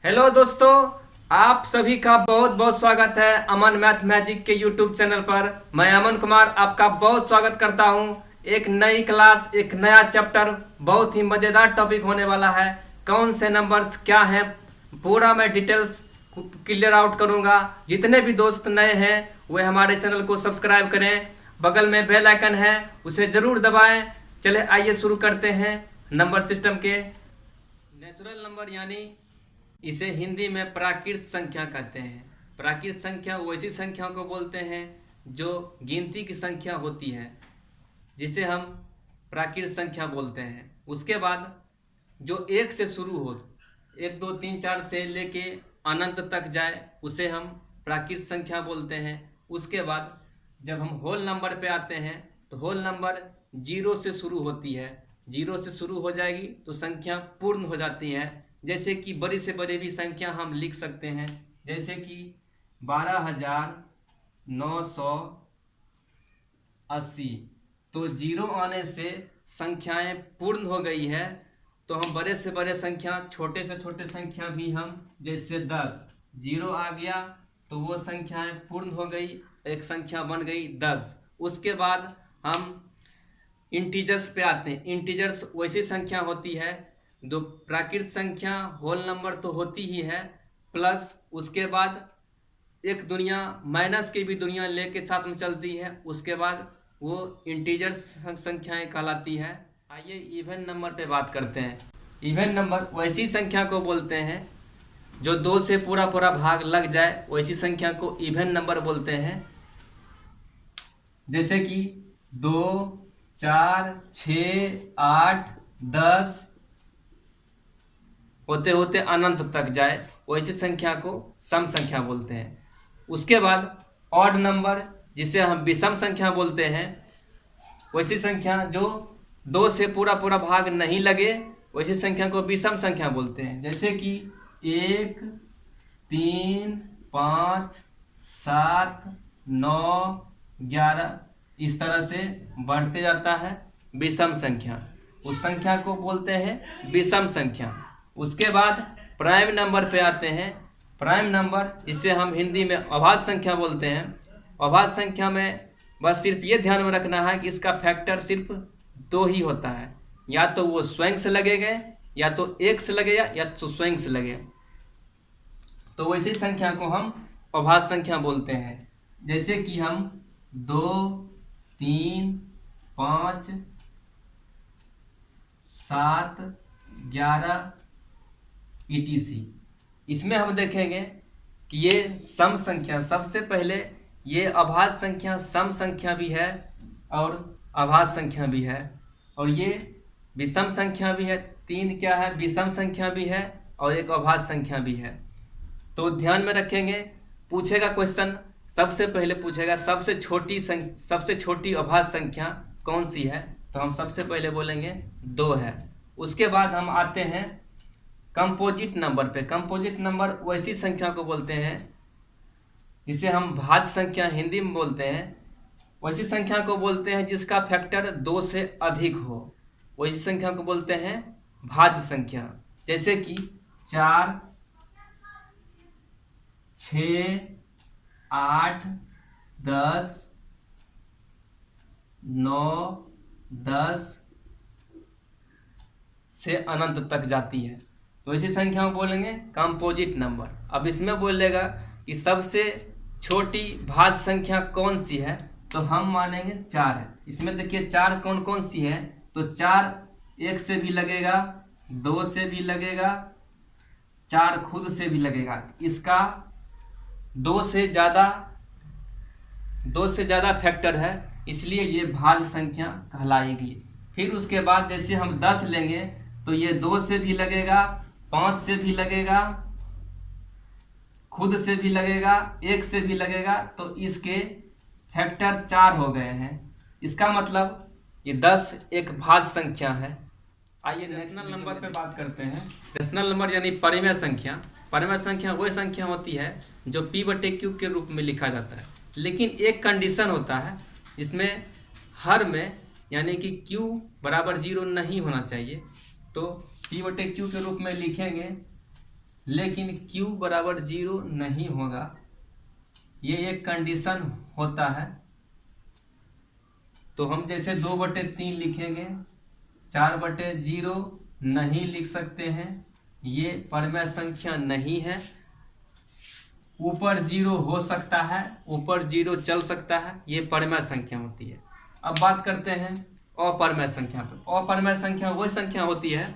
Hello दोस्तों, आप सभी का बहुत बहुत स्वागत है अमन मैथ मैजिक के यूट्यूब चैनल पर। मैं अमन कुमार आपका बहुत स्वागत करता हूं। एक नई क्लास, एक नया चैप्टर, बहुत ही मज़ेदार टॉपिक होने वाला है। कौन से नंबर्स क्या हैं, पूरा मैं डिटेल्स क्लियर आउट करूंगा। जितने भी दोस्त नए हैं वे हमारे चैनल को सब्सक्राइब करें, बगल में बेल आइकन है उसे ज़रूर दबाएं। चले आइए शुरू करते हैं नंबर सिस्टम के। नेचुरल नंबर यानी इसे हिंदी में प्राकृत संख्या कहते हैं। प्राकृत संख्या वैसी संख्या को बोलते हैं जो गिनती की संख्या होती है, जिसे हम प्राकृत संख्या बोलते हैं। उसके बाद जो एक से शुरू हो, 1 2 3 4 से लेके अनंत तक जाए, उसे हम प्राकृत संख्या बोलते हैं। उसके बाद जब हम होल नंबर पे आते हैं तो होल नंबर 0 से शुरू होती है। 0 से शुरू हो जाएगी तो संख्या पूर्ण हो जाती है। जैसे कि बड़ी से बड़ी भी संख्या हम लिख सकते हैं, जैसे कि 12,980। तो 0 आने से संख्याएं पूर्ण हो गई है। तो हम बड़े से बड़े संख्या, छोटे से छोटे संख्या भी हम, जैसे 10, 0 आ गया तो वो संख्याएं पूर्ण हो गई, एक संख्या बन गई 10। उसके बाद हम इंटीजर्स पे आते हैं। इंटीजर्स वैसी संख्या होती है, दो प्राकृत संख्या होल नंबर तो होती ही है, प्लस उसके बाद एक दुनिया माइनस की भी दुनिया लेके साथ में चलती है। उसके बाद वो इंटीजर्स संख्याएं कहलाती है। आइए इवन नंबर पे बात करते हैं। इवन नंबर वैसी संख्या को बोलते हैं जो 2 से पूरा पूरा भाग लग जाए, वैसी संख्या को इवन नंबर बोलते हैं। जैसे कि 2 4 6 8 10 होते होते अनंत तक जाए, वैसी संख्या को सम संख्या बोलते हैं। उसके बाद ऑड नंबर, जिसे हम विषम संख्या बोलते हैं, वैसी संख्या जो 2 से पूरा पूरा भाग नहीं लगे, वैसी संख्या को विषम संख्या बोलते हैं। जैसे कि 1 3 5 7 9 11, इस तरह से बढ़ते जाता है विषम संख्या। उस संख्या को बोलते हैं विषम संख्या। उसके बाद प्राइम नंबर पे आते हैं। प्राइम नंबर, जिसे हम हिंदी में अभाज्य संख्या बोलते हैं। अभाज्य संख्या में बस सिर्फ ये ध्यान में रखना है कि इसका फैक्टर सिर्फ 2 ही होता है, या तो वो स्वयं से लगेगा, या तो 1 से लगेगा, या तो स्वयं से लगेगा। तो वैसी संख्या को हम अभाज्य संख्या बोलते हैं। जैसे कि हम 2 3 5 7 11 ETC। इसमें हम देखेंगे कि ये सम संख्या, सबसे पहले ये अभाज्य संख्या सम संख्या भी है और अभाज्य संख्या भी है, और ये विषम संख्या भी है। 3 क्या है, विषम संख्या भी है और एक अभाज्य संख्या भी है। तो ध्यान में रखेंगे, पूछेगा क्वेश्चन, सबसे पहले पूछेगा सबसे छोटी अभाज्य संख्या कौन सी है, तो हम सबसे पहले बोलेंगे 2 है। उसके बाद हम आते हैं कंपोजिट नंबर पे। कंपोजिट नंबर वैसी संख्या को बोलते हैं जिसे हम भाज्य संख्या हिंदी में बोलते हैं। वैसी संख्या को बोलते हैं जिसका फैक्टर 2 से अधिक हो, वैसी संख्या को बोलते हैं भाज्य संख्या। जैसे कि 4 6 8 10 9 10 से अनंत तक जाती है, तो इसी संख्या को बोलेंगे कंपोजिट नंबर। अब इसमें बोलेगा कि सबसे छोटी भाज्य संख्या कौन सी है, तो हम मानेंगे 4 है। इसमें देखिए 4 कौन कौन सी है, तो 4 1 से भी लगेगा, 2 से भी लगेगा, 4 खुद से भी लगेगा। इसका 2 से ज़्यादा फैक्टर है, इसलिए ये भाज्य संख्या कहलाएगी। फिर उसके बाद जैसे हम 10 लेंगे तो ये 2 से भी लगेगा, 5 से भी लगेगा, खुद से भी लगेगा, 1 से भी लगेगा, तो इसके फैक्टर 4 हो गए हैं। इसका मतलब ये 10 एक भाज्य संख्या है। आइए रेशनल नंबर पे बात करते हैं। रेशनल नंबर यानी परिमेय संख्या। परिमेय संख्या वह संख्या होती है जो P/Q के रूप में लिखा जाता है, लेकिन एक कंडीशन होता है जिसमें हर में यानी कि Q बराबर 0 नहीं होना चाहिए। तो P/Q के रूप में लिखेंगे लेकिन q बराबर 0 नहीं होगा। ये एक कंडीशन होता है। तो हम जैसे 2/3 लिखेंगे, 4/0 नहीं लिख सकते हैं, ये परमेय संख्या नहीं है। ऊपर 0 हो सकता है, ऊपर 0 चल सकता है, ये परमेय संख्या होती है। अब बात करते हैं अपरमेय संख्या पर। अपरमेय संख्या वही संख्या होती है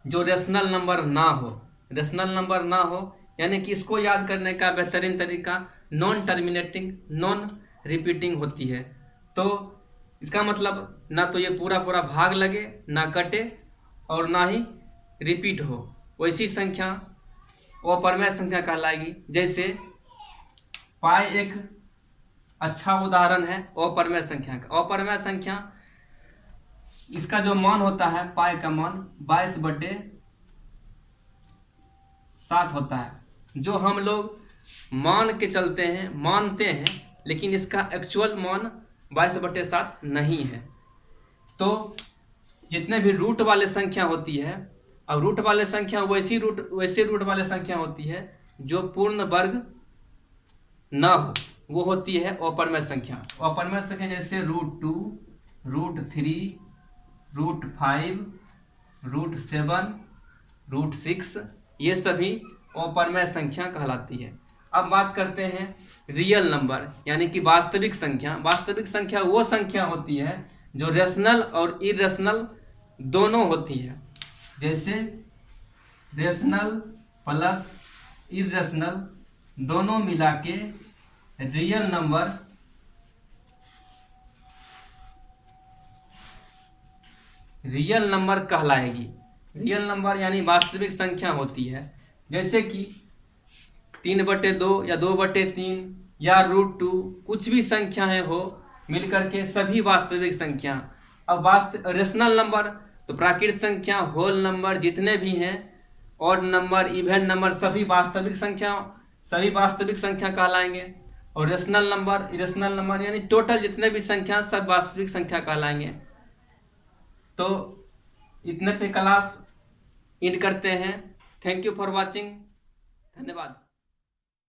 जो रेशनल नंबर ना हो। रेशनल नंबर ना हो यानी कि इसको याद करने का बेहतरीन तरीका नॉन टर्मिनेटिंग, नॉन रिपीटिंग होती है। तो इसका मतलब ना तो ये पूरा पूरा भाग लगे, ना कटे और ना ही रिपीट हो, वैसी संख्या अपरमेय संख्या कहलाएगी। जैसे पाई एक अच्छा उदाहरण है अपरमेय संख्या का। अपरमेय संख्या इसका जो मान होता है, पाई का मान 22/7 होता है, जो हम लोग मान के चलते हैं, मानते हैं, लेकिन इसका एक्चुअल मान 22/7 नहीं है। तो जितने भी रूट वाले संख्या होती है, अब रूट वाले संख्या वैसे रूट वाले संख्या होती है जो पूर्ण वर्ग ना हो, वो होती है अपरमेय संख्या। अपरमेय संख्या जैसे √2, √3, √5, √7, √6, ये सभी अपरमेय संख्या कहलाती है। अब बात करते हैं रियल नंबर यानी कि वास्तविक संख्या। वास्तविक संख्या वो संख्या होती है जो रेशनल और इरेशनल दोनों होती है। जैसे रेशनल प्लस इरेशनल दोनों मिला के रियल नंबर कहलाएगी। रियल नंबर यानी वास्तविक संख्या होती है। जैसे कि 3/2 या 2/3 या √2, कुछ भी संख्याएं हो मिलकर के सभी वास्तविक संख्या। अब रेशनल नंबर तो प्राकृत संख्या, होल नंबर जितने भी हैं, ऑड नंबर, इवन नंबर, सभी वास्तविक संख्या कहलाएंगे। और रेशनल नंबर, इरेशनल नंबर यानी टोटल जितने भी संख्या सब वास्तविक संख्या कहलाएंगे। तो इतने पे क्लास एंड करते हैं। Thank you for watching. धन्यवाद।